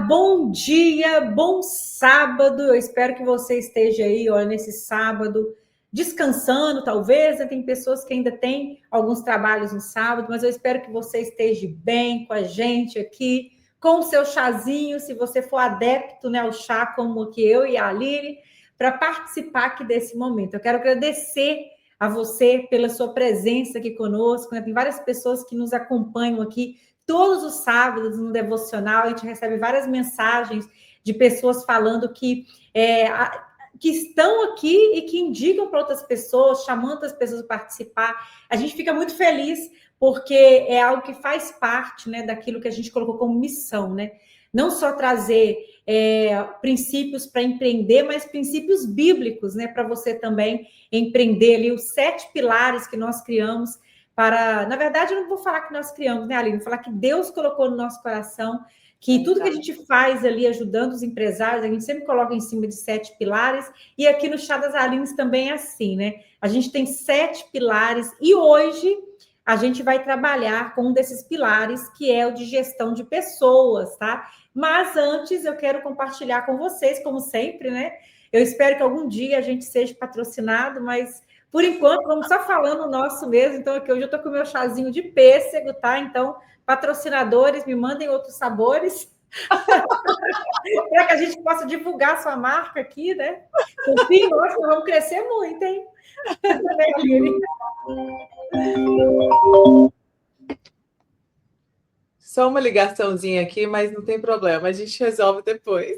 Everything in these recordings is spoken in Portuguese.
bom dia, bom sábado. Eu espero que você esteja aí, olha, nesse sábado, descansando, talvez, né? Tem pessoas que ainda têm alguns trabalhos no sábado, mas eu espero que você esteja bem com a gente aqui, com o seu chazinho, se você for adepto, né, ao chá, como que eu e a Aline, para participar aqui desse momento. Eu quero agradecer a você pela sua presença aqui conosco, né? Tem várias pessoas que nos acompanham aqui todos os sábados no devocional. A gente recebe várias mensagens de pessoas falando que estão aqui e que indicam para outras pessoas, chamando as pessoas a participar. A gente fica muito feliz porque é algo que faz parte, né, daquilo que a gente colocou como missão, né? Não só trazer princípios para empreender, mas princípios bíblicos, né, para você também empreender ali os 7 pilares que nós criamos para... Na verdade, eu não vou falar que nós criamos, né, Aline? Vou falar que Deus colocou no nosso coração, que tudo que a gente faz ali, ajudando os empresários, a gente sempre coloca em cima de 7 pilares, e aqui no Chá das Alines também é assim, né? A gente tem 7 pilares, e hoje a gente vai trabalhar com um desses pilares, que é o de gestão de pessoas, tá? Mas antes eu quero compartilhar com vocês, como sempre, né? Eu espero que algum dia a gente seja patrocinado, mas por enquanto vamos só falando o nosso mesmo. Então, aqui hoje eu estou com o meu chazinho de pêssego, tá? Então, patrocinadores, me mandem outros sabores para que a gente possa divulgar a sua marca aqui, né? Enfim, hoje nós vamos crescer muito, hein? Só uma ligaçãozinha aqui, mas não tem problema, a gente resolve depois.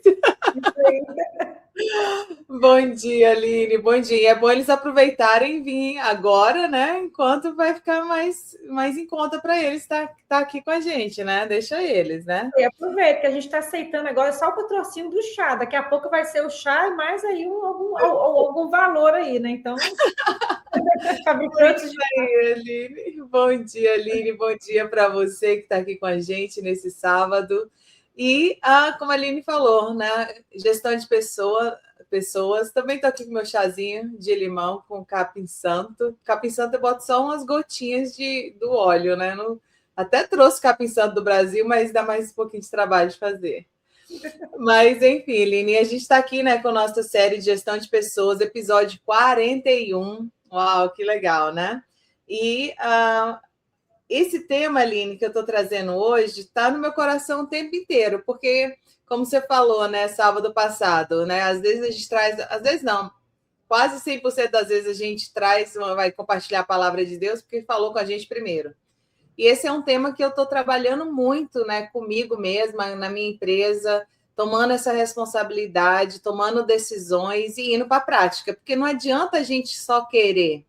Bom dia, Aline, bom dia. É bom eles aproveitarem e vir agora, né? Enquanto vai ficar mais em conta para eles estar aqui com a gente, né? Deixa eles, né? E aproveita que a gente está aceitando agora só o patrocínio do chá. Daqui a pouco vai ser o chá e mais aí algum valor aí, né? Então, fabricantes de... Aline. Bom dia, Aline. Bom dia para você que está aqui com a gente nesse sábado. E, como a Aline falou, né? Gestão de pessoas. Também estou aqui com meu chazinho de limão com capim santo. Capim santo eu boto só umas gotinhas do óleo, né? Até trouxe capim santo do Brasil, mas dá mais um pouquinho de trabalho de fazer. Mas, enfim, Aline, a gente está aqui, né, com a nossa série de gestão de pessoas, episódio 41. Uau, que legal, né? E esse tema, Aline, que eu estou trazendo hoje, está no meu coração o tempo inteiro, porque, como você falou, né, sábado passado, né, às vezes a gente traz, às vezes não, quase 100% das vezes a gente vai compartilhar a palavra de Deus, porque falou com a gente primeiro. E esse é um tema que eu estou trabalhando muito, né, comigo mesma, na minha empresa, tomando essa responsabilidade, tomando decisões e indo para a prática, porque não adianta a gente só querer,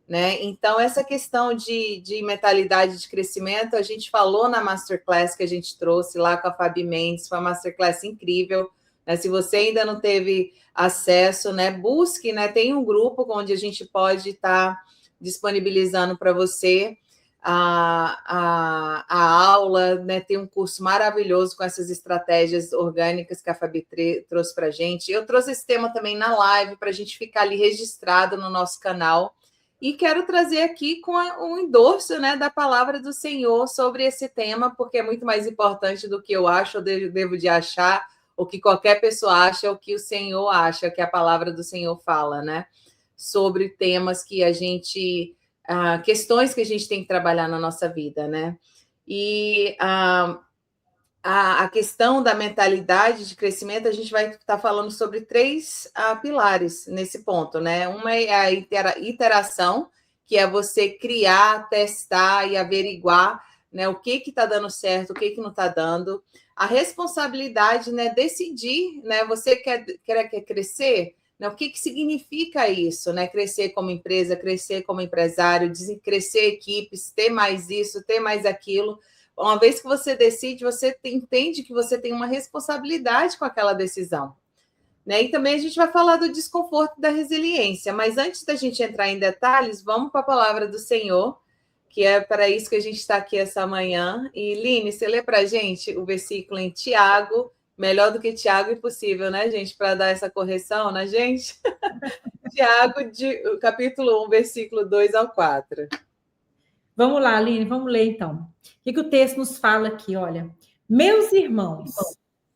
né? Então, essa questão de mentalidade de crescimento, a gente falou na Masterclass que a gente trouxe lá com a Fabi Mendes, foi uma Masterclass incrível, né? Se você ainda não teve acesso, né, busque, né? Tem um grupo onde a gente pode estar disponibilizando para você a aula, né? Tem um curso maravilhoso com essas estratégias orgânicas que a Fabi trouxe para a gente. Eu trouxe esse tema também na live para a gente ficar ali registrado no nosso canal. E quero trazer aqui com um endorso, né, da palavra do Senhor sobre esse tema, porque é muito mais importante do que eu acho, ou devo de achar, o que qualquer pessoa acha, o que o Senhor acha, que a palavra do Senhor fala, né? Sobre temas que a gente... questões que a gente tem que trabalhar na nossa vida, né? E a questão da mentalidade de crescimento, a gente vai estar falando sobre 3 pilares nesse ponto, né? Uma é a iteração, que é você criar, testar e averiguar, né, o que está dando certo, o que não está dando. A responsabilidade, né? Decidir, né? Você quer crescer? O que significa isso, né? Crescer como empresa, crescer como empresário, crescer equipes, ter mais isso, ter mais aquilo. Uma vez que você decide, você entende que você tem uma responsabilidade com aquela decisão, né? E também a gente vai falar do desconforto da resiliência, mas antes da gente entrar em detalhes, vamos para a palavra do Senhor, que é para isso que a gente está aqui essa manhã. E, Line, você lê para a gente o versículo em Tiago, melhor do que Tiago, impossível, né, gente, para dar essa correção na gente? Tiago, capítulo 1, versículo 2 ao 4. Vamos lá, Aline, vamos ler então. O que o texto nos fala aqui? Olha, meus irmãos,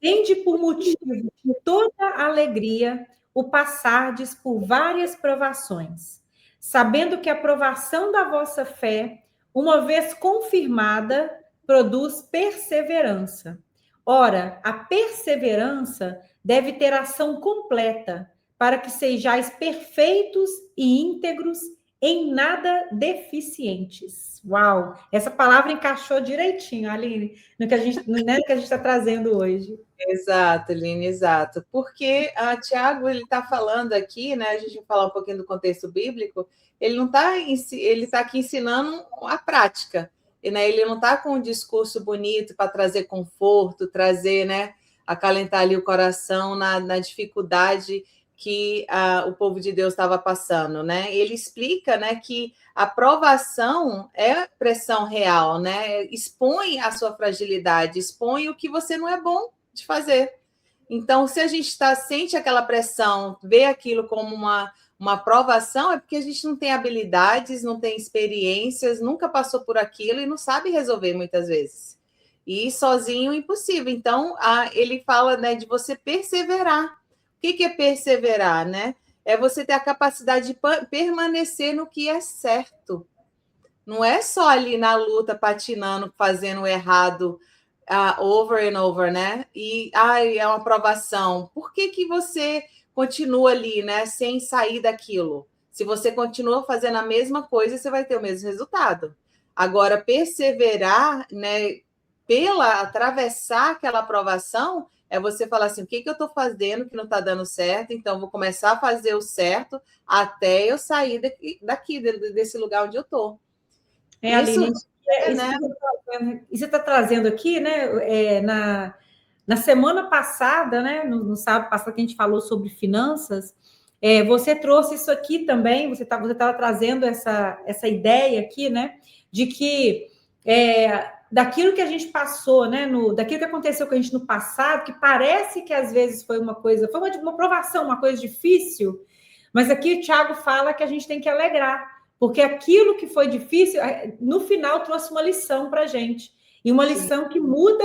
Tende por motivo de toda alegria o passardes por várias provações, sabendo que a provação da vossa fé, uma vez confirmada, produz perseverança. Ora, a perseverança deve ter ação completa, para que sejais perfeitos e íntegros, em nada deficientes. Uau! Essa palavra encaixou direitinho, Aline, no que a gente está trazendo hoje. Exato, Aline, exato. Porque Tiago ele está falando aqui, né? A gente vai falar um pouquinho do contexto bíblico. Ele não está ele está aqui ensinando a prática, e, né? Ele não está com um discurso bonito para trazer conforto, trazer, né? Acalentar ali o coração na dificuldade que o povo de Deus estava passando, né? Ele explica, né, que a provação é pressão real, né? Expõe a sua fragilidade, expõe o que você não é bom de fazer. Então, se a gente sente aquela pressão, vê aquilo como uma provação, é porque a gente não tem habilidades, não tem experiências, nunca passou por aquilo e não sabe resolver muitas vezes. E sozinho, impossível. Então, ele fala, né, de você perseverar. O que é perseverar, né? É você ter a capacidade de permanecer no que é certo. Não é só ali na luta, patinando, fazendo o errado, over and over, né? E é uma provação. Por que você continua ali, né? Sem sair daquilo? Se você continua fazendo a mesma coisa, você vai ter o mesmo resultado. Agora, perseverar, né? Atravessar aquela aprovação, é você falar assim: o que eu estou fazendo que não está dando certo? Então, vou começar a fazer o certo até eu sair desse lugar onde eu estou. Aline, você está trazendo aqui, né? Na semana passada, né? No sábado passado que a gente falou sobre finanças, você trouxe isso aqui também. Você estava trazendo essa ideia aqui, né? De que daquilo que a gente passou, né? Daquilo que aconteceu com a gente no passado, que parece que às vezes foi uma provação, uma coisa difícil, mas aqui o Tiago fala que a gente tem que alegrar. Porque aquilo que foi difícil, no final, trouxe uma lição para a gente. E uma lição que muda,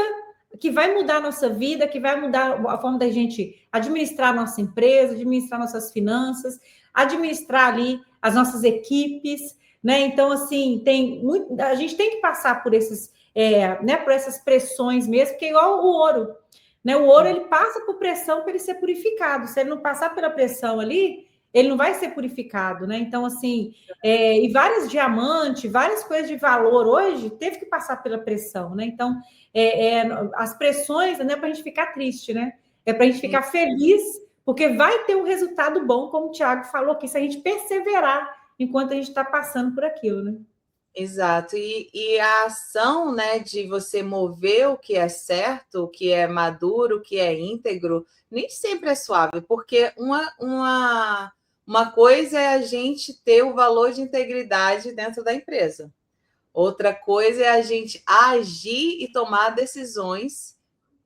que vai mudar a nossa vida, que vai mudar a forma da gente administrar a nossa empresa, administrar nossas finanças, administrar ali as nossas equipes, né? Então, assim, a gente tem que passar por por essas pressões mesmo, porque é igual o ouro. Né? O ouro, ele passa por pressão para ele ser purificado. Se ele não passar pela pressão ali, ele não vai ser purificado, né? Então, assim, e vários diamantes, várias coisas de valor hoje teve que passar pela pressão, né? Então, as pressões não é para a gente ficar triste, né? É para a gente ficar feliz, porque vai ter um resultado bom, como o Tiago falou aqui, se a gente perseverar enquanto a gente está passando por aquilo, né? Exato. E a ação, né, de você mover o que é certo, o que é maduro, o que é íntegro, nem sempre é suave, porque uma coisa é a gente ter o valor de integridade dentro da empresa. Outra coisa é a gente agir e tomar decisões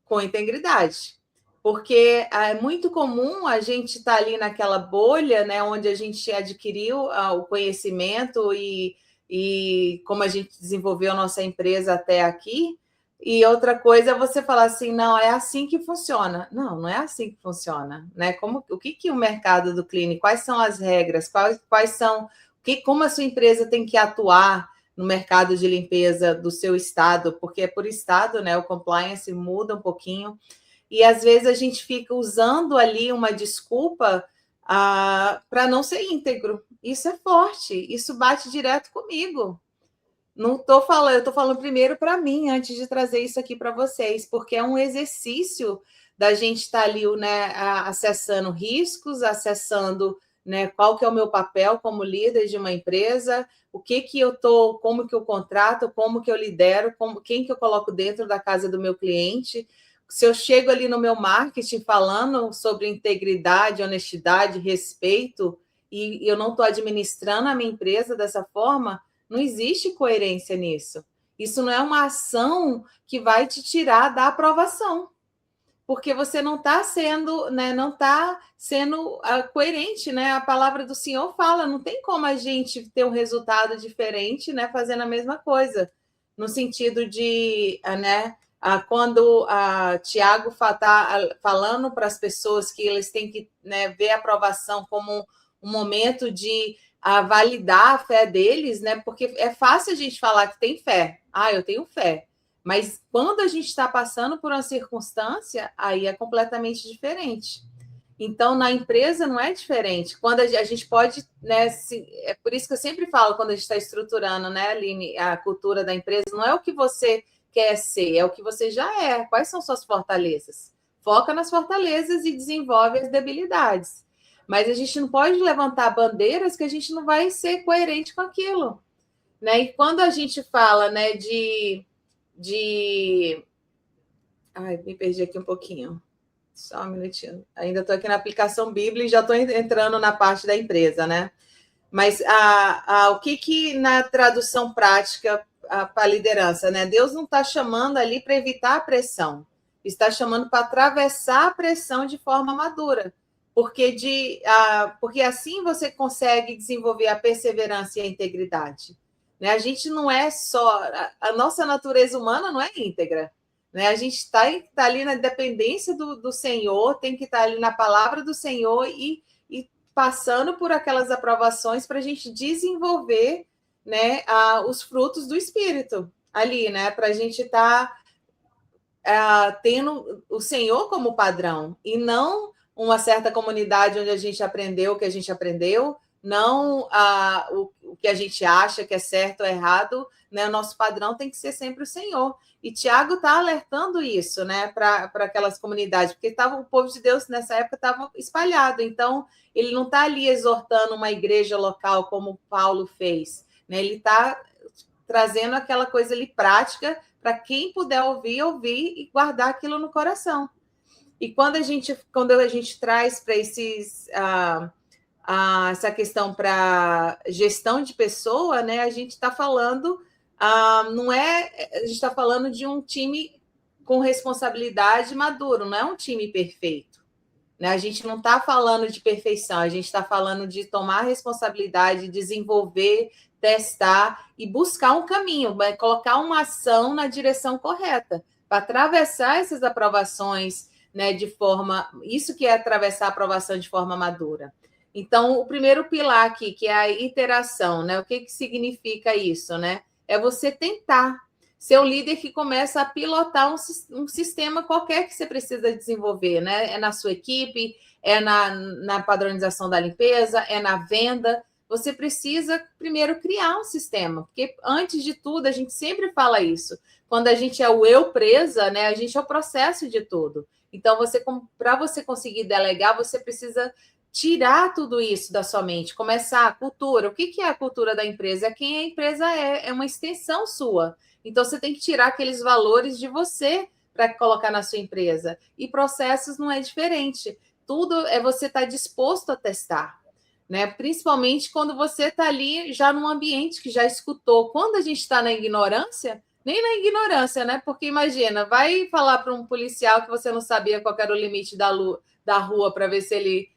com integridade. Porque é muito comum a gente estar ali naquela bolha, né, onde a gente adquiriu o conhecimento e como a gente desenvolveu a nossa empresa até aqui. E outra coisa é você falar assim: não, é assim que funciona. Não é assim que funciona, né? O que o mercado do cleaning, quais são as regras, quais são, como a sua empresa tem que atuar no mercado de limpeza do seu estado, porque é por estado, né? O compliance muda um pouquinho. E às vezes a gente fica usando ali uma desculpa para não ser íntegro. Isso é forte, isso bate direto comigo. Não estou falando, eu estou falando primeiro para mim, antes de trazer isso aqui para vocês, porque é um exercício da gente estar ali, né, acessando riscos, acessando, né, qual que é o meu papel como líder de uma empresa, como que eu contrato, como que eu lidero, quem que eu coloco dentro da casa do meu cliente. Se eu chego ali no meu marketing falando sobre integridade, honestidade, respeito, e eu não estou administrando a minha empresa dessa forma, não existe coerência nisso. Isso não é uma ação que vai te tirar da aprovação, porque você não está sendo, né, não está sendo coerente, né? A palavra do Senhor fala, não tem como a gente ter um resultado diferente, né, fazendo a mesma coisa, no sentido de, né, quando a Tiago está falando para as pessoas que eles têm que, né, ver a aprovação como um momento de validar a fé deles, né? Porque é fácil a gente falar que tem fé. Eu tenho fé. Mas quando a gente está passando por uma circunstância, aí é completamente diferente. Então, na empresa não é diferente. Quando a gente pode, né? É por isso que eu sempre falo, quando a gente está estruturando, né, Aline, a cultura da empresa, não é o que você quer ser, é o que você já é. Quais são suas fortalezas? Foca nas fortalezas e desenvolve as debilidades. Mas a gente não pode levantar bandeiras que a gente não vai ser coerente com aquilo, né? E quando a gente fala, né, Ai, me perdi aqui um pouquinho. Só um minutinho. Ainda estou aqui na aplicação Bíblia e já estou entrando na parte da empresa, né? Mas o que na tradução prática para a liderança, né? Deus não está chamando ali para evitar a pressão, está chamando para atravessar a pressão de forma madura, porque assim você consegue desenvolver a perseverança e a integridade, né? A gente não é só a nossa natureza humana não é íntegra, né? A gente está ali na dependência do Senhor, tem que estar ali na palavra do Senhor e passando por aquelas aprovações para a gente desenvolver, né, os frutos do Espírito ali, né? Para a gente estar tendo o Senhor como padrão e não uma certa comunidade onde a gente aprendeu o que a gente aprendeu, não o que a gente acha que é certo ou errado, né? O nosso padrão tem que ser sempre o Senhor. E Tiago está alertando isso, né, para aquelas comunidades, porque o povo de Deus nessa época estava espalhado, então ele não está ali exortando uma igreja local como Paulo fez, né? Ele está trazendo aquela coisa ali prática para quem puder ouvir e guardar aquilo no coração. E quando a gente traz para essa questão para gestão de pessoa, né, a gente está falando a gente está falando de um time com responsabilidade maduro, não é um time perfeito, né? A gente não está falando de perfeição, a gente está falando de tomar responsabilidade, desenvolver, testar e buscar um caminho, colocar uma ação na direção correta para atravessar essas aprovações, né, de forma. Isso que é atravessar a aprovação de forma madura. Então, o primeiro pilar aqui, que é a iteração, né? O que significa isso, né? É você tentar ser o líder que começa a pilotar um sistema qualquer que você precisa desenvolver, né? É na sua equipe, é na padronização da limpeza, é na venda. Você precisa primeiro criar um sistema, porque antes de tudo, a gente sempre fala isso. Quando a gente é o eu presa, né? A gente é o processo de tudo. Então, para você conseguir delegar, você precisa tirar tudo isso da sua mente, começar a cultura. O que é a cultura da empresa? É quem a empresa é uma extensão sua. Então, você tem que tirar aqueles valores de você para colocar na sua empresa. E processos não é diferente. Tudo é você estar disposto a testar, né? Principalmente quando você está ali já num ambiente que já escutou. Quando a gente está na ignorância, nem na ignorância, né? Porque imagina, vai falar para um policial que você não sabia qual era o limite da rua para ver se ele...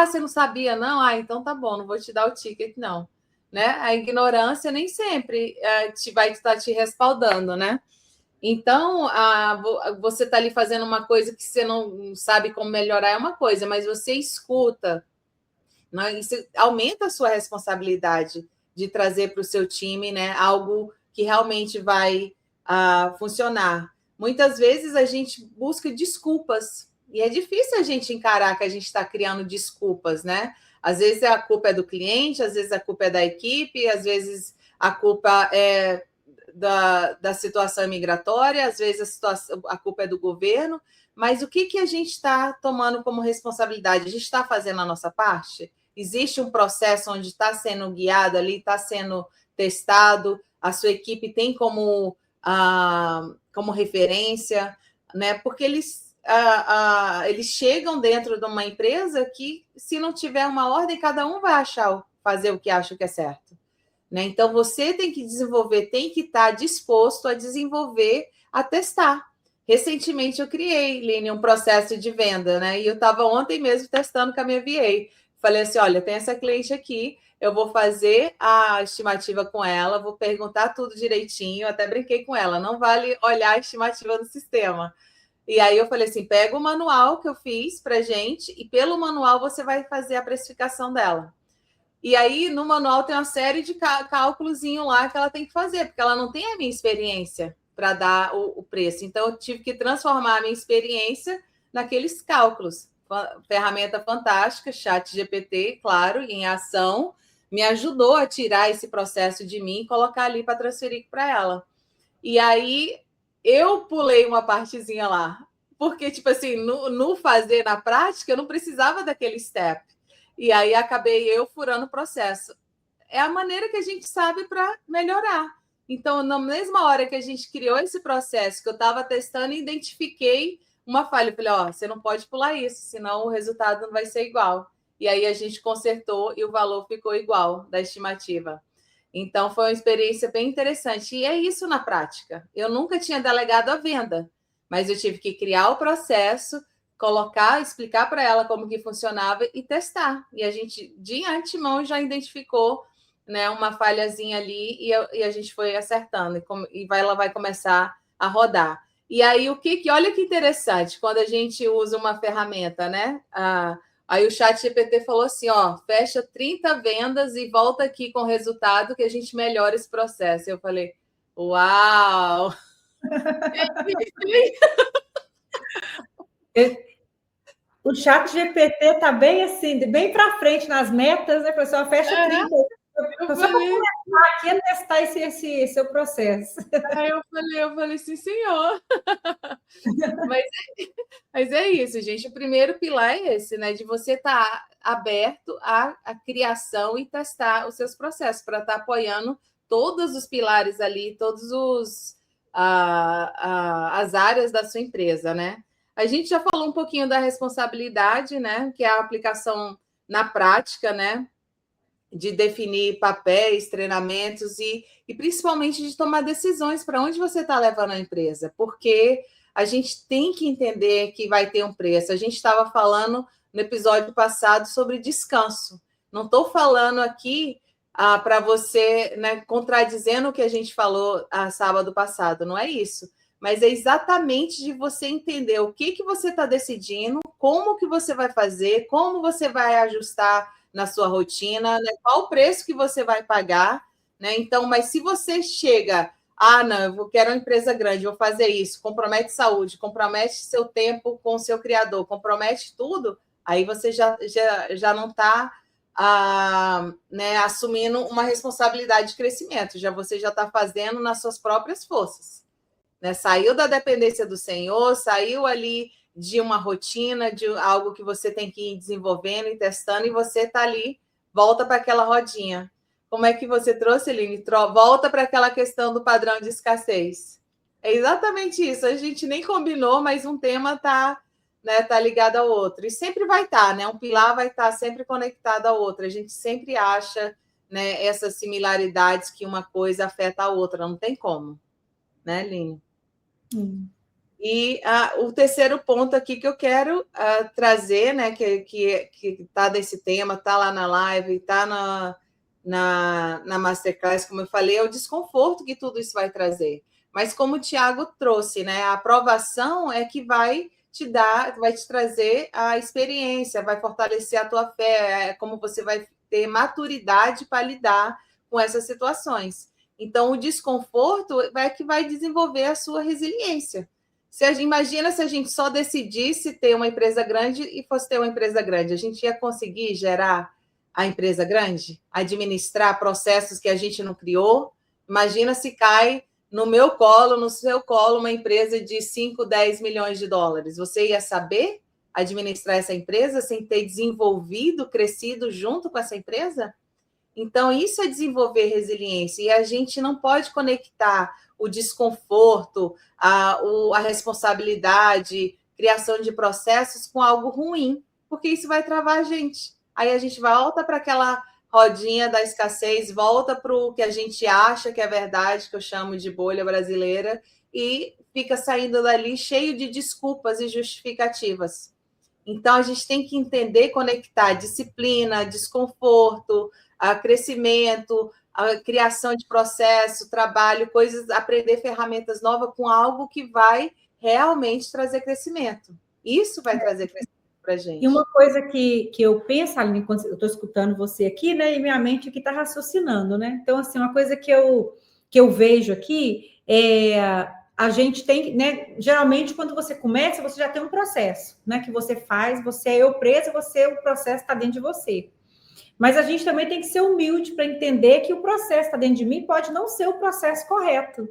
você não sabia, não? Então tá bom, não vou te dar o ticket, não. Né? A ignorância nem sempre vai estar te respaldando, né? Então, você está ali fazendo uma coisa que você não sabe como melhorar, é uma coisa, mas você escuta, né? Isso aumenta a sua responsabilidade de trazer para o seu time, né, algo que realmente vai funcionar. Muitas vezes a gente busca desculpas, e é difícil a gente encarar que a gente está criando desculpas, né? Às vezes a culpa é do cliente, às vezes a culpa é da equipe, às vezes a culpa é da situação migratória, às vezes a culpa é do governo, mas o que a gente está tomando como responsabilidade? A gente está fazendo a nossa parte? Existe um processo onde está sendo guiado ali, está sendo testado, a sua equipe tem como referência, né? Porque eles chegam dentro de uma empresa que, se não tiver uma ordem, cada um vai fazer o que acha que é certo, né? Então, você tem que desenvolver, tem que estar disposto a desenvolver, a testar. Recentemente, eu criei, Line, um processo de venda, né? E eu estava ontem mesmo testando com a minha VA. Falei assim, olha, tem essa cliente aqui, eu vou fazer a estimativa com ela, vou perguntar tudo direitinho, até brinquei com ela, não vale olhar a estimativa no sistema. E aí eu falei assim, pega o manual que eu fiz para gente e pelo manual você vai fazer a precificação dela. E aí no manual tem uma série de cálculozinho lá que ela tem que fazer, porque ela não tem a minha experiência para dar o preço. Então eu tive que transformar a minha experiência naqueles cálculos. Ferramenta fantástica, ChatGPT, claro, em ação, me ajudou a tirar esse processo de mim e colocar ali para transferir para ela. E aí eu pulei uma partezinha lá, porque, tipo assim, no fazer na prática, eu não precisava daquele step. E aí acabei eu furando o processo. É a maneira que a gente sabe para melhorar. Então, na mesma hora que a gente criou esse processo, que eu estava testando, identifiquei uma falha. Eu falei, ó, você não pode pular isso, senão o resultado não vai ser igual. E aí a gente consertou e o valor ficou igual da estimativa. Então, foi uma experiência bem interessante. E é isso na prática. Eu nunca tinha delegado a venda, mas eu tive que criar o processo, colocar, explicar para ela como que funcionava e testar. E a gente, de antemão, já identificou, né, uma falhazinha ali e a gente foi acertando. Ela vai começar a rodar. E aí, olha que interessante, quando a gente usa uma ferramenta, né? Aí o ChatGPT falou assim, ó, fecha 30 vendas e volta aqui com o resultado que a gente melhora esse processo. Eu falei, uau! O ChatGPT está bem assim, bem para frente nas metas, né, pessoal? Fecha 30. Só para começar aqui a testar esse seu processo. Aí eu falei, sim, senhor. Mas é isso, gente. O primeiro pilar é esse, né? De você estar aberto à criação e testar os seus processos, para estar apoiando todos os pilares ali, todos as áreas da sua empresa, né? A gente já falou um pouquinho da responsabilidade, né? Que é a aplicação na prática, né? De definir papéis, treinamentos e principalmente de tomar decisões para onde você está levando a empresa, porque a gente tem que entender que vai ter um preço. A gente estava falando no episódio passado sobre descanso. Não estou falando aqui para você, né, contradizendo o que a gente falou sábado passado, não é isso. Mas é exatamente de você entender o que você está decidindo, como que você vai fazer, como você vai ajustar na sua rotina, né? Qual o preço que você vai pagar, né? Então, mas se você chega, não, eu quero uma empresa grande, vou fazer isso, compromete saúde, compromete seu tempo com o seu criador, compromete tudo, aí você já não está né, assumindo uma responsabilidade de crescimento, você já está fazendo nas suas próprias forças, né? Saiu da dependência do Senhor, saiu ali de uma rotina, de algo que você tem que ir desenvolvendo e testando, e você está ali, volta para aquela rodinha. Como é que você trouxe, Eline? Volta para aquela questão do padrão de escassez. É exatamente isso. A gente nem combinou, mas um tema está, né, tá ligado ao outro. E sempre vai estar, né? Um pilar vai estar sempre conectado ao outro. A gente sempre acha, né, essas similaridades que uma coisa afeta a outra. Não tem como. Né, Eline? E o terceiro ponto aqui que eu quero trazer, né, que está desse tema, está lá na live, está na Masterclass, como eu falei, é o desconforto que tudo isso vai trazer. Mas como o Tiago trouxe, né, a aprovação é que vai te trazer a experiência, vai fortalecer a tua fé, como você vai ter maturidade para lidar com essas situações. Então, o desconforto que vai desenvolver a sua resiliência. Imagina se a gente só decidisse ter uma empresa grande e fosse ter uma empresa grande. A gente ia conseguir gerar a empresa grande? Administrar processos que a gente não criou? Imagina se cai no meu colo, no seu colo, uma empresa de 5, 10 milhões de dólares. Você ia saber administrar essa empresa sem ter desenvolvido, crescido junto com essa empresa? Então, isso é desenvolver resiliência. E a gente não pode conectar o desconforto, a responsabilidade, criação de processos com algo ruim, porque isso vai travar a gente. Aí a gente volta para aquela rodinha da escassez, volta para o que a gente acha que é verdade, que eu chamo de bolha brasileira, e fica saindo dali cheio de desculpas e justificativas. Então, a gente tem que entender, conectar disciplina, desconforto, a crescimento, a criação de processo, trabalho, coisas, aprender ferramentas novas com algo que vai realmente trazer crescimento. Isso vai trazer crescimento para a gente. E uma coisa que eu penso, Aline, quando eu estou escutando você aqui, né, e minha mente aqui está raciocinando, né? Então, assim, uma coisa que eu vejo aqui é a gente tem, né? Geralmente, quando você começa, você já tem um processo, né? Que você faz, você é eu presa, o processo está dentro de você. Mas a gente também tem que ser humilde para entender que o processo está dentro de mim pode não ser o processo correto.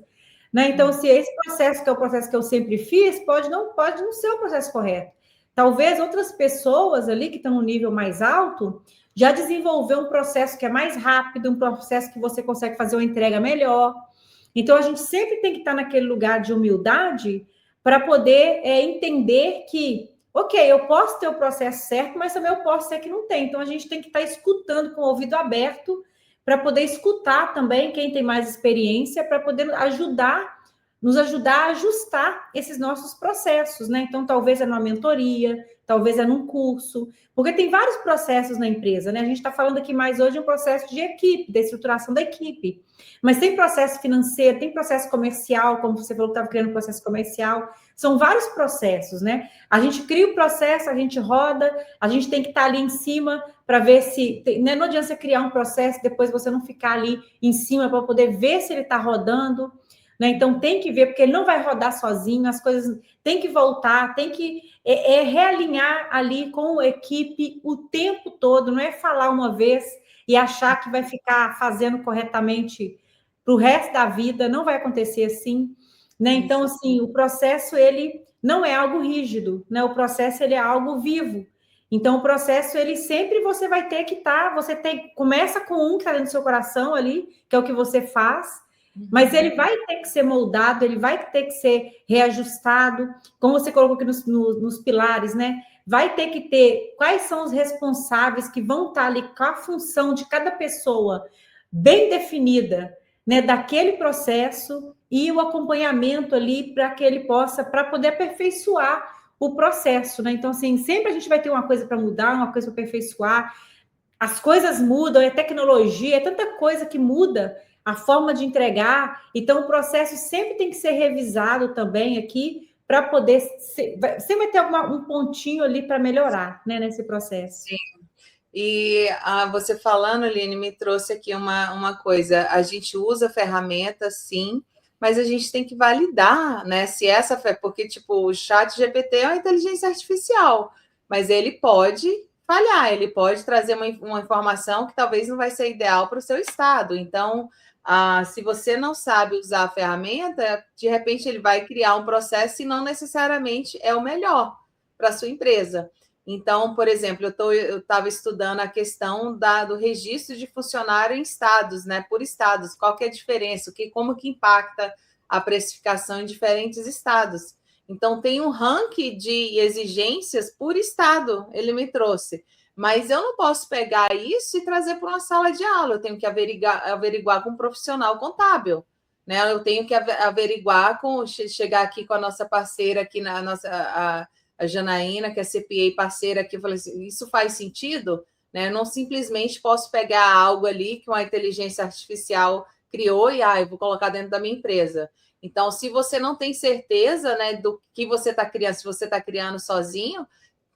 Né? Então, se esse processo, que é o processo que eu sempre fiz, pode não ser o processo correto. Talvez outras pessoas ali que estão no nível mais alto já desenvolveu um processo que é mais rápido, um processo que você consegue fazer uma entrega melhor. Então, a gente sempre tem que estar naquele lugar de humildade para poder entender que, ok, eu posso ter o processo certo, mas também eu posso ser que não tem. Então, a gente tem que estar escutando com o ouvido aberto para poder escutar também quem tem mais experiência, para poder nos ajudar a ajustar esses nossos processos, né? Então, talvez é numa mentoria, talvez é num curso, porque tem vários processos na empresa, né? A gente está falando aqui mais hoje de um processo de equipe, da estruturação da equipe, mas tem processo financeiro, tem processo comercial, como você falou que estava criando um processo comercial, são vários processos, né? A gente cria o processo, a gente roda, a gente tem que estar ali em cima para ver se... Né? Não adianta você criar um processo, depois você não ficar ali em cima para poder ver se ele está rodando, né? Então, tem que ver, porque ele não vai rodar sozinho, as coisas tem que voltar, tem que realinhar ali com a equipe o tempo todo, não é falar uma vez e achar que vai ficar fazendo corretamente para o resto da vida, não vai acontecer assim, né? Então, assim, o processo, ele não é algo rígido, né? O processo, ele é algo vivo. Então, o processo, ele sempre você vai ter que estar, começa com um que está dentro do seu coração ali, que é o que você faz, mas ele vai ter que ser moldado, ele vai ter que ser reajustado, como você colocou aqui nos pilares, né? Vai ter que ter quais são os responsáveis que vão estar ali com a função de cada pessoa bem definida, né? Daquele processo e o acompanhamento ali para que ele possa, para poder aperfeiçoar o processo, né? Então, assim, sempre a gente vai ter uma coisa para mudar, uma coisa para aperfeiçoar, as coisas mudam, é tecnologia, é tanta coisa que muda a forma de entregar, então o processo sempre tem que ser revisado também aqui para poder sempre vai ter um pontinho ali para melhorar, né, nesse processo. Sim. E você falando, Aline, me trouxe aqui uma coisa. A gente usa ferramentas, sim, mas a gente tem que validar, né? Se essa porque, tipo, o chat GPT é uma inteligência artificial, mas ele pode falhar, ele pode trazer uma informação que talvez não vai ser ideal para o seu estado. Então, se você não sabe usar a ferramenta, de repente ele vai criar um processo e não necessariamente é o melhor para a sua empresa. Então, por exemplo, eu estava estudando a questão do registro de funcionário em estados, né? Por estados, qual que é a diferença, como que impacta a precificação em diferentes estados. Então, tem um ranking de exigências por estado, ele me trouxe. Mas eu não posso pegar isso e trazer para uma sala de aula, eu tenho que averiguar com um profissional contábil. Né? Eu tenho que averiguar chegar aqui com a nossa parceira, aqui na nossa... a Janaína, que é CPA parceira aqui, eu falei assim, isso faz sentido? Né? Eu não simplesmente posso pegar algo ali que uma inteligência artificial criou e eu vou colocar dentro da minha empresa. Então, se você não tem certeza, né, do que você está criando, se você está criando sozinho,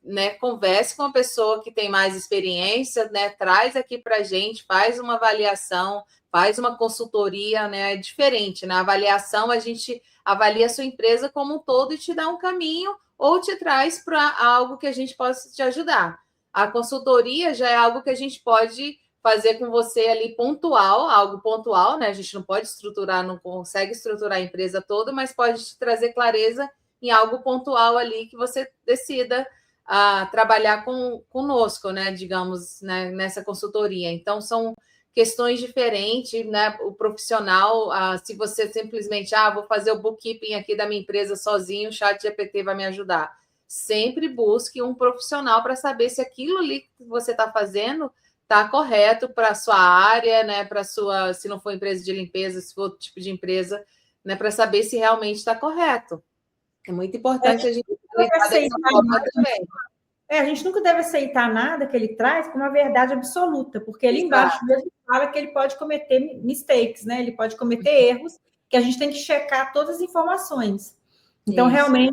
né, converse com a pessoa que tem mais experiência, né, traz aqui para a gente, faz uma avaliação, faz uma consultoria, né, é diferente. Na avaliação, a gente avalia a sua empresa como um todo e te dá um caminho ou te traz para algo que a gente possa te ajudar. A consultoria já é algo que a gente pode fazer com você ali pontual, algo pontual, né? A gente não pode estruturar, não consegue estruturar a empresa toda, mas pode te trazer clareza em algo pontual ali que você decida trabalhar conosco, né? Digamos, né? Nessa consultoria. Então, são questões diferentes, né? O profissional, se você simplesmente, vou fazer o bookkeeping aqui da minha empresa sozinho, o chat GPT vai me ajudar. Sempre busque um profissional para saber se aquilo ali que você está fazendo está correto para a sua área, né? Para sua, se não for empresa de limpeza, se for outro tipo de empresa, né? Para saber se realmente está correto. É muito importante a gente aceitar dessa forma também. A gente nunca deve aceitar nada que ele traz como uma verdade absoluta, porque ali embaixo Exato. mesmo fala que ele pode cometer mistakes, né? Ele pode cometer erros, que a gente tem que checar todas as informações. Então, Isso. realmente,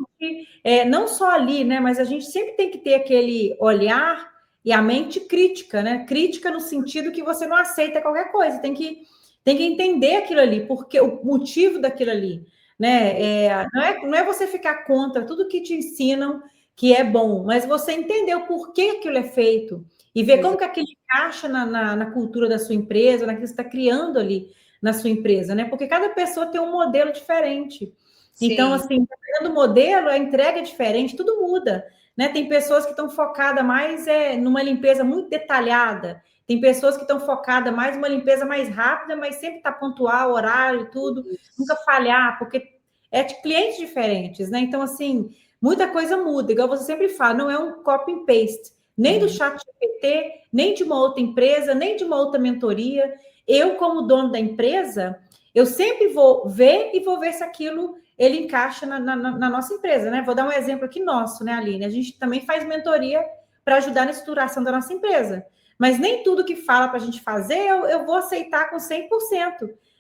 não só ali, né? Mas a gente sempre tem que ter aquele olhar e a mente crítica, né? Crítica no sentido que você não aceita qualquer coisa, tem que entender aquilo ali, porque o motivo daquilo ali, né? Não é você ficar contra tudo que te ensinam que é bom, mas você entender o porquê aquilo é feito e ver como que aquilo encaixa na cultura da sua empresa, naquilo que você está criando ali na sua empresa, né? Porque cada pessoa tem um modelo diferente. Então, Sim. assim, dependendo do modelo, a entrega é diferente, tudo muda, né? Tem pessoas que estão focadas mais numa limpeza muito detalhada, tem pessoas que estão focadas mais numa limpeza mais rápida, mas sempre está pontual, horário, tudo, nunca falhar, porque é de clientes diferentes, né? Então, assim, muita coisa muda, igual você sempre fala, não é um copy and paste, nem do chat GPT, nem de uma outra empresa, nem de uma outra mentoria. Eu, como dono da empresa, eu sempre vou ver e vou ver se aquilo ele encaixa na nossa empresa, né? Vou dar um exemplo aqui nosso, né, Aline? A gente também faz mentoria para ajudar na estruturação da nossa empresa. Mas nem tudo que fala para a gente fazer eu vou aceitar com 100%.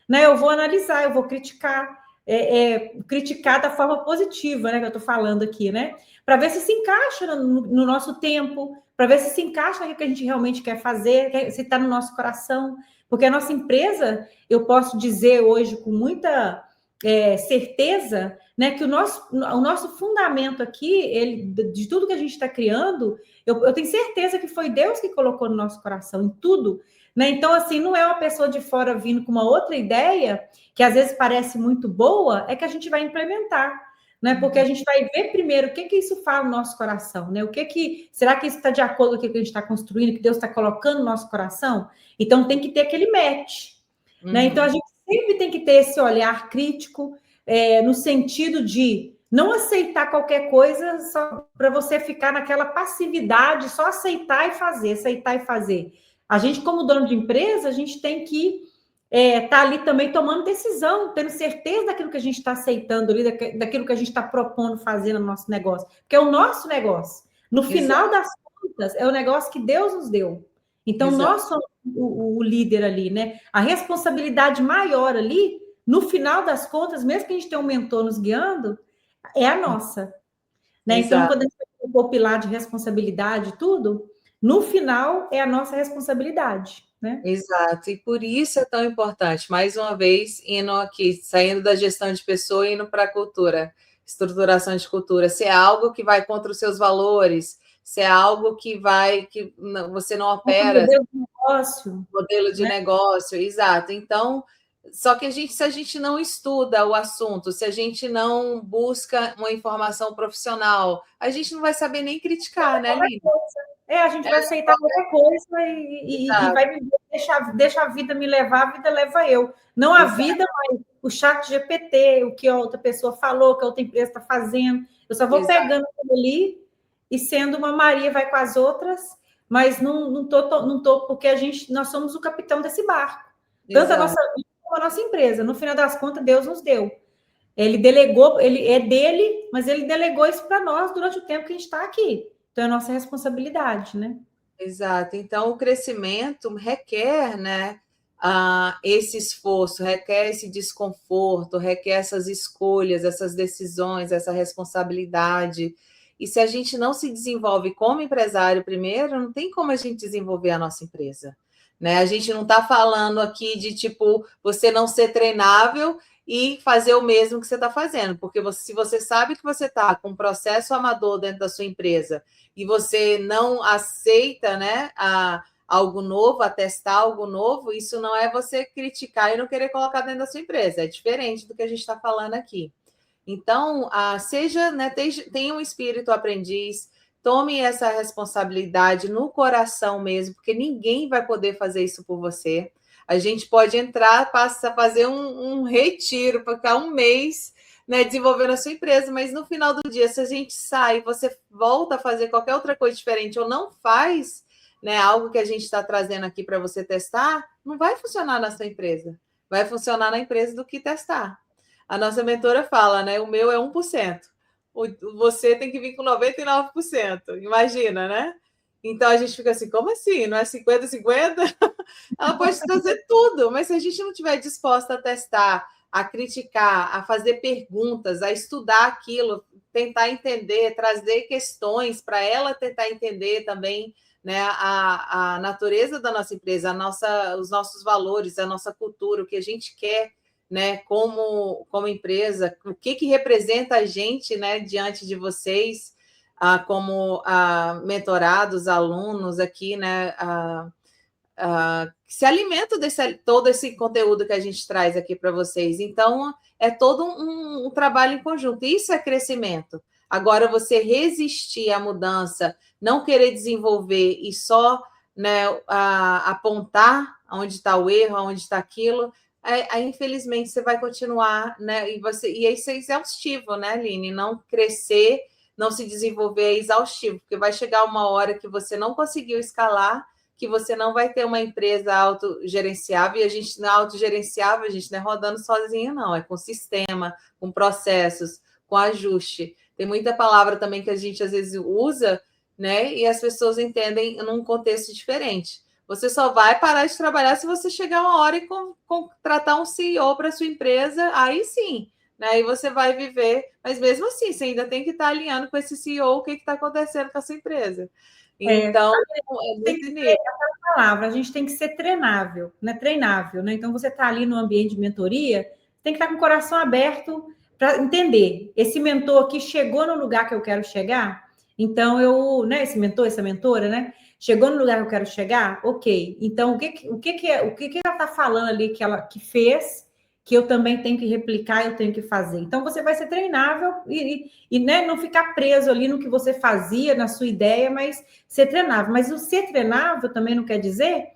Né? Eu vou analisar, eu vou criticar criticar da forma positiva, né, que eu estou falando aqui, né, para ver se encaixa no nosso tempo, para ver se encaixa naquilo que a gente realmente quer fazer, se está no nosso coração, porque a nossa empresa, eu posso dizer hoje com muita certeza, né, que o nosso fundamento aqui, de tudo que a gente está criando, eu tenho certeza que foi Deus que colocou no nosso coração, em tudo, né? Então, assim, não é uma pessoa de fora vindo com uma outra ideia, que às vezes parece muito boa, é que a gente vai implementar, né? Porque a gente vai ver primeiro o que isso fala no nosso coração, né? Será que isso está de acordo com o que a gente está construindo, que Deus está colocando no nosso coração? Então tem que ter aquele match, né? Então a gente sempre tem que ter esse olhar crítico, no sentido de não aceitar qualquer coisa só para você ficar naquela passividade, só aceitar e fazer, aceitar e fazer. A gente, como dono de empresa, a gente tem que tá ali também tomando decisão, tendo certeza daquilo que a gente está aceitando ali, daquilo que a gente está propondo fazer no nosso negócio, porque é o nosso negócio. No final das contas, é o negócio que Deus nos deu. Então, nós somos o líder ali, né? A responsabilidade maior ali, no final das contas, mesmo que a gente tenha um mentor nos guiando, é a nossa. Né? Então, quando a gente tem o pilar de responsabilidade e tudo, no final é a nossa responsabilidade. Né? Exato, e por isso é tão importante, mais uma vez, indo aqui, saindo da gestão de pessoa e indo para a cultura, estruturação de cultura, se é algo que vai contra os seus valores, se é algo que você não opera. Modelo de negócio. Modelo de negócio, exato. Então, só que se a gente não estuda o assunto, se a gente não busca uma informação profissional, a gente não vai saber nem criticar, né, Aline? A gente vai aceitar qualquer coisa e vai deixa a vida me levar, a vida leva eu. Não a vida, mas o chat GPT, o que a outra pessoa falou, o que a outra empresa está fazendo. Eu só vou pegando aquilo ali e sendo uma Maria vai com as outras, mas não tô porque nós somos o capitão desse barco. Tanto a nossa vida como a nossa empresa. No final das contas, Deus nos deu. Ele delegou, ele é dele, mas ele delegou isso para nós durante o tempo que a gente está aqui. Então, é nossa responsabilidade, né? Exato. Então, o crescimento requer, né, esse esforço, requer esse desconforto, requer essas escolhas, essas decisões, essa responsabilidade. E se a gente não se desenvolve como empresário primeiro, não tem como a gente desenvolver a nossa empresa. Né? A gente não está falando aqui de tipo você não ser treinável e fazer o mesmo que você está fazendo, porque se você sabe que você está com um processo amador dentro da sua empresa e você não aceita, né, algo novo, a testar algo novo, isso não é você criticar e não querer colocar dentro da sua empresa, é diferente do que a gente está falando aqui. Então, seja, né, tenha um espírito aprendiz, tome essa responsabilidade no coração mesmo, porque ninguém vai poder fazer isso por você. A gente pode entrar, passa a fazer um retiro, para ficar um mês, né, desenvolvendo a sua empresa, mas no final do dia, se a gente sai, você volta a fazer qualquer outra coisa diferente ou não faz, né, algo que a gente está trazendo aqui para você testar, não vai funcionar na sua empresa. Vai funcionar na empresa do que testar. A nossa mentora fala, né, o meu é 1%. você tem que vir com 99%. Imagina, né? Então a gente fica assim, como assim? Não é 50-50? Ela pode trazer tudo, mas se a gente não estiver disposta a testar, a criticar, a fazer perguntas, a estudar aquilo, tentar entender, trazer questões para ela tentar entender também, né, a natureza da nossa empresa, os nossos valores, a nossa cultura, o que a gente quer, né, como empresa, o que representa a gente, né, diante de vocês, como mentorados, alunos aqui, né, que se alimentam todo esse conteúdo que a gente traz aqui para vocês. Então, é todo um trabalho em conjunto. Isso é crescimento. Agora, você resistir à mudança, não querer desenvolver e só, né, apontar onde está o erro, onde está aquilo, aí, infelizmente, você vai continuar, né? E isso é exaustivo, né, Aline? Não crescer, não se desenvolver é exaustivo, porque vai chegar uma hora que você não conseguiu escalar, que você não vai ter uma empresa autogerenciável, e a gente não é autogerenciável, a gente não é rodando sozinho, não, é com sistema, com processos, com ajuste. Tem muita palavra também que a gente às vezes usa, né? E as pessoas entendem num contexto diferente. Você só vai parar de trabalhar se você chegar uma hora e contratar um CEO para sua empresa, aí sim, né? Aí você vai viver, mas mesmo assim, você ainda tem que estar alinhando com esse CEO o que está acontecendo com a sua empresa. Então, é muito nível. Palavra, a gente tem que ser treinável, né? Treinável, né? Então, você está ali no ambiente de mentoria, tem que estar com o coração aberto para entender. Esse mentor aqui chegou no lugar que eu quero chegar, então né? Esse mentor, essa mentora, né? Chegou no lugar que eu quero chegar, ok. Então, o que ela está falando ali que ela que fez, que eu também tenho que replicar, eu tenho que fazer. Então, você vai ser treinável e né, não ficar preso ali no que você fazia, na sua ideia, mas ser treinável. Mas o ser treinável também não quer dizer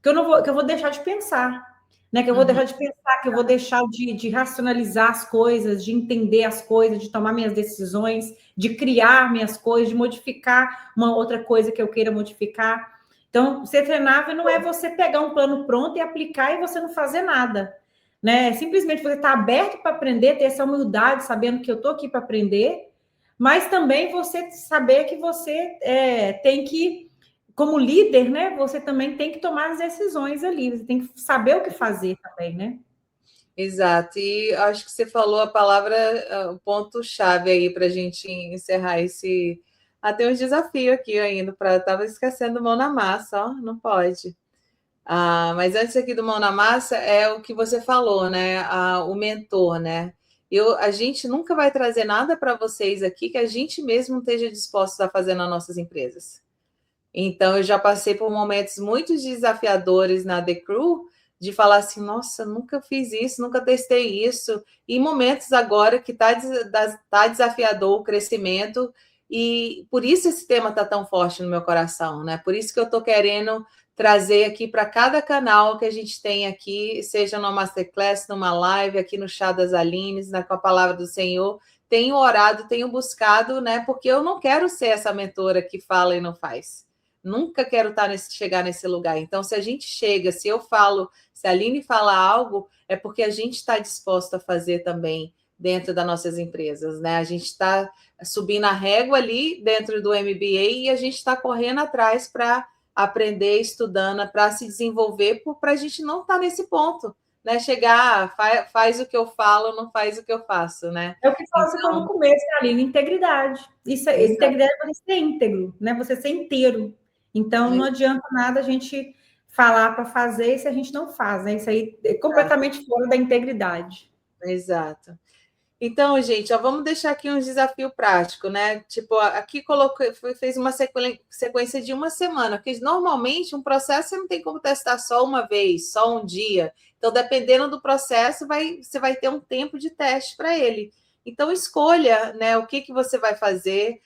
que eu vou deixar de pensar, né? Que eu vou deixar de pensar, que eu vou deixar de racionalizar as coisas, de entender as coisas, de tomar minhas decisões, de criar minhas coisas, de modificar uma outra coisa que eu queira modificar. Então, ser treinável não é você pegar um plano pronto e aplicar e você não fazer nada, né? Simplesmente você estar aberto para aprender, ter essa humildade, sabendo que eu estou aqui para aprender, mas também você saber que você tem que, como líder, né? Você também tem que tomar as decisões ali, você tem que saber o que fazer também, né? Exato, e acho que você falou a palavra, o ponto-chave aí para a gente encerrar esse. Tem um desafio aqui ainda, estava esquecendo mão na massa, ó, não pode. Mas antes aqui do mão na massa é o que você falou, né? O mentor, né? A gente nunca vai trazer nada para vocês aqui que a gente mesmo não esteja disposto a fazer nas nossas empresas. Então, eu já passei por momentos muito desafiadores na The Crew, de falar assim, nossa, nunca fiz isso, nunca testei isso. E momentos agora que tá desafiador o crescimento, e por isso esse tema está tão forte no meu coração, né? Por isso que eu estou querendo trazer aqui para cada canal que a gente tem aqui, seja numa masterclass, numa live, aqui no Chá das Alines, com a palavra do Senhor. Tenho orado, tenho buscado, né? Porque eu não quero ser essa mentora que fala e não faz. Nunca quero chegar nesse lugar. Então, se a gente chega, se eu falo, se a Aline fala algo, é porque a gente está disposto a fazer também dentro das nossas empresas, né? A gente está subindo a régua ali dentro do MBA e a gente está correndo atrás para aprender, estudando, para se desenvolver, para a gente não estar nesse ponto, né? Chegar, faz o que eu falo, não faz o que eu faço, né? É o que você falou no começo, Aline, integridade. Integridade é você ser íntegro, né? Você ser inteiro. Então, não adianta nada a gente falar para fazer se a gente não faz, né? Isso aí é completamente fora da integridade. Exato. Então, gente, vamos deixar aqui um desafio prático, né? Tipo, aqui fez uma sequência de uma semana, porque normalmente um processo você não tem como testar só uma vez, só um dia. Então, dependendo do processo, você vai ter um tempo de teste para ele. Então, escolha, né, o que você vai fazer,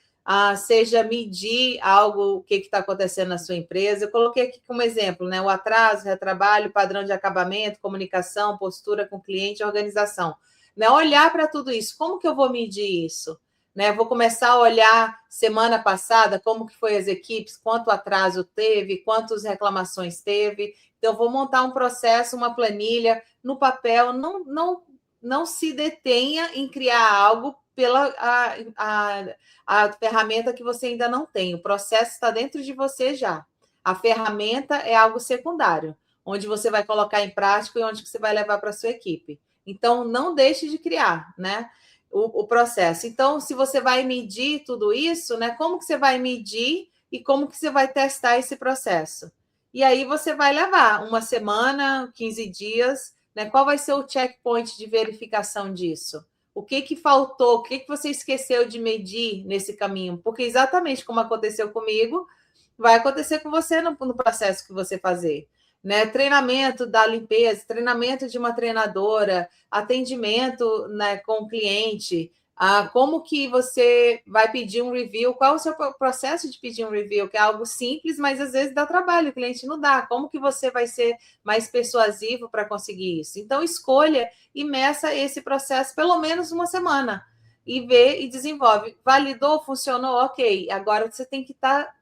seja medir algo, o que está acontecendo na sua empresa. Eu coloquei aqui como exemplo, né? O atraso, retrabalho, padrão de acabamento, comunicação, postura com o cliente, organização. Né, olhar para tudo isso, como que eu vou medir isso? Né, vou começar a olhar semana passada como que foi as equipes, quanto atraso teve, quantas reclamações teve. Então, vou montar um processo, uma planilha no papel. Não se detenha em criar algo pela a ferramenta que você ainda não tem. O processo está dentro de você já. A ferramenta é algo secundário, onde você vai colocar em prática e onde você vai levar para a sua equipe. Então, não deixe de criar, né? O processo. Então, se você vai medir tudo isso, né? Como que você vai medir e como que você vai testar esse processo? E aí você vai levar uma semana, 15 dias, né? Qual vai ser o checkpoint de verificação disso? O que que faltou? O que que você esqueceu de medir nesse caminho? Porque exatamente como aconteceu comigo, vai acontecer com você no processo que você fazer. Né? Treinamento da limpeza, treinamento de uma treinadora, atendimento, né, com o cliente, como que você vai pedir um review, qual é o seu processo de pedir um review, que é algo simples, mas às vezes dá trabalho, o cliente não dá. Como que você vai ser mais persuasivo para conseguir isso? Então, escolha e meça esse processo pelo menos uma semana e vê e desenvolve. Validou, funcionou, ok. Agora você tem que estar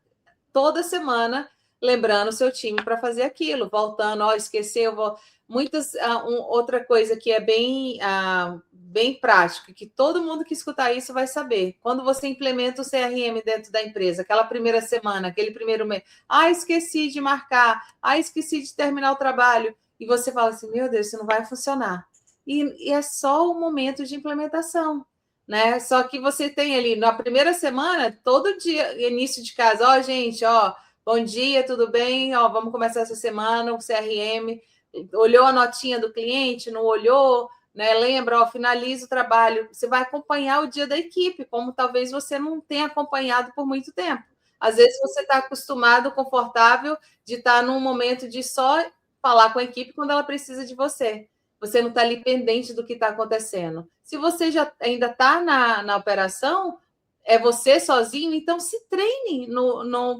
toda semana lembrando o seu time para fazer aquilo, voltando, esqueceu, muitas outra coisa que é bem prática, que todo mundo que escutar isso vai saber. Quando você implementa o CRM dentro da empresa, aquela primeira semana, aquele primeiro mês, esqueci de marcar, esqueci de terminar o trabalho, e você fala assim, meu Deus, isso não vai funcionar. E é só o momento de implementação. Né? Só que você tem ali na primeira semana, todo dia, início de casa, gente, bom dia, tudo bem? Vamos começar essa semana, o CRM, olhou a notinha do cliente, não olhou, né? Lembra, finaliza o trabalho. Você vai acompanhar o dia da equipe, como talvez você não tenha acompanhado por muito tempo. Às vezes você está acostumado, confortável, de estar num momento de só falar com a equipe quando ela precisa de você. Você não está ali pendente do que está acontecendo. Se você já ainda está na operação, é você sozinho, então se treine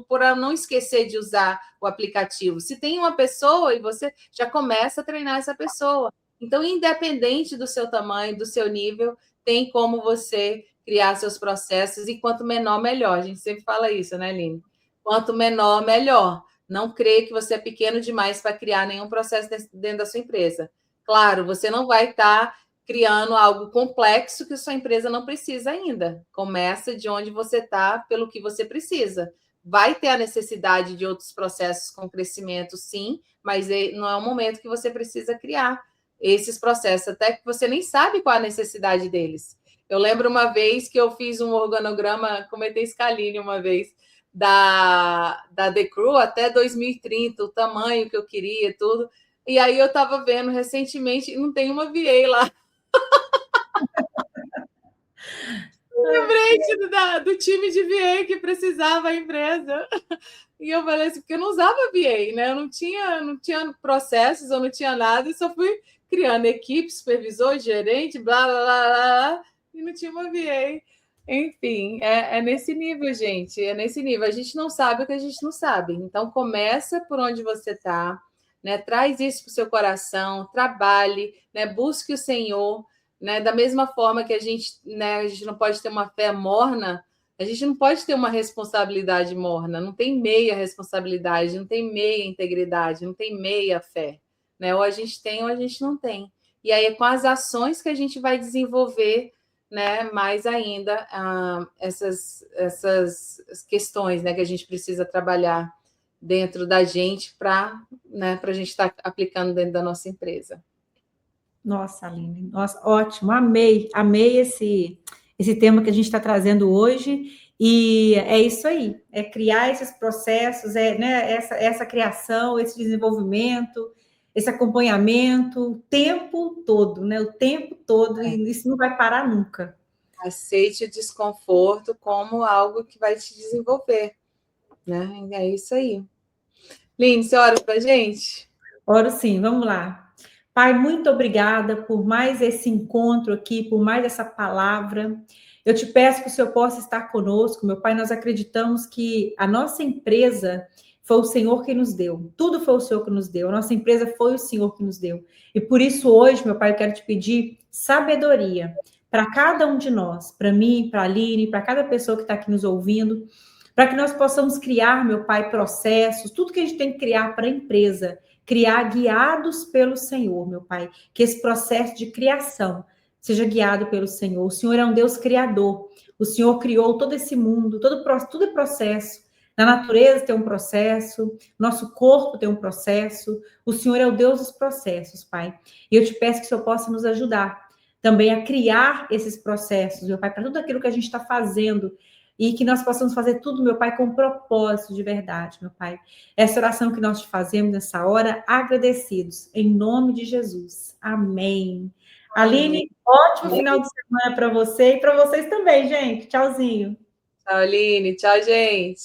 para não esquecer de usar o aplicativo. Se tem uma pessoa e você já começa a treinar essa pessoa. Então, independente do seu tamanho, do seu nível, tem como você criar seus processos e quanto menor, melhor. A gente sempre fala isso, né, Aline? Quanto menor, melhor. Não creia que você é pequeno demais para criar nenhum processo dentro da sua empresa. Claro, você não vai estar criando algo complexo que sua empresa não precisa ainda. Começa de onde você está, pelo que você precisa. Vai ter a necessidade de outros processos com crescimento, sim, mas não é o momento que você precisa criar esses processos, até que você nem sabe qual a necessidade deles. Eu lembro uma vez que eu fiz um organograma, comentei Scalini uma vez, da The Crew até 2030, o tamanho que eu queria, tudo. E aí eu estava vendo recentemente, não tem uma VA lá. Lembrei do time de VA que precisava a empresa. E eu falei assim, porque eu não usava VA, né? Eu não tinha processos, eu não tinha nada, e só fui criando equipe, supervisor, gerente, blá, blá, blá, blá, e não tinha uma VA. Enfim, é nesse nível, gente. É nesse nível. A gente não sabe o que a gente não sabe. Então, começa por onde você está, né? Traz isso para o seu coração, trabalhe, né? Busque o Senhor, né? Da mesma forma que a gente não pode ter uma fé morna, a gente não pode ter uma responsabilidade morna, não tem meia responsabilidade, não tem meia integridade, não tem meia fé, né? Ou a gente tem ou a gente não tem. E aí é com as ações que a gente vai desenvolver, né, mais ainda essas questões, né, que a gente precisa trabalhar dentro da gente para a gente estar aplicando dentro da nossa empresa. Nossa, Aline, nossa, ótimo, amei esse tema que a gente está trazendo hoje, e é isso aí, é criar esses processos, né, essa criação, esse desenvolvimento, esse acompanhamento, o tempo todo, né, o tempo todo, e isso não vai parar nunca. Aceite o desconforto como algo que vai te desenvolver, né, é isso aí. Lynn, você ora para a gente? Oro sim, vamos lá. Pai, muito obrigada por mais esse encontro aqui, por mais essa palavra. Eu te peço que o Senhor possa estar conosco, meu Pai. Nós acreditamos que a nossa empresa foi o Senhor que nos deu. Tudo foi o Senhor que nos deu. A nossa empresa foi o Senhor que nos deu. E por isso hoje, meu Pai, eu quero te pedir sabedoria para cada um de nós, para mim, para a Aline, para cada pessoa que está aqui nos ouvindo, para que nós possamos criar, meu Pai, processos, tudo que a gente tem que criar para a empresa, criar guiados pelo Senhor, meu Pai, que esse processo de criação seja guiado pelo Senhor. O Senhor é um Deus criador. O Senhor criou todo esse mundo, tudo é processo. Na natureza tem um processo, nosso corpo tem um processo. O Senhor é o Deus dos processos, Pai. E eu te peço que o Senhor possa nos ajudar também a criar esses processos, meu Pai, para tudo aquilo que a gente está fazendo e que nós possamos fazer tudo, meu Pai, com propósito de verdade, meu Pai. Essa oração que nós te fazemos nessa hora, agradecidos, em nome de Jesus. Amém. Aline, ótimo final de semana para você e para vocês também, gente. Tchauzinho. Tchau, Aline. Tchau, gente.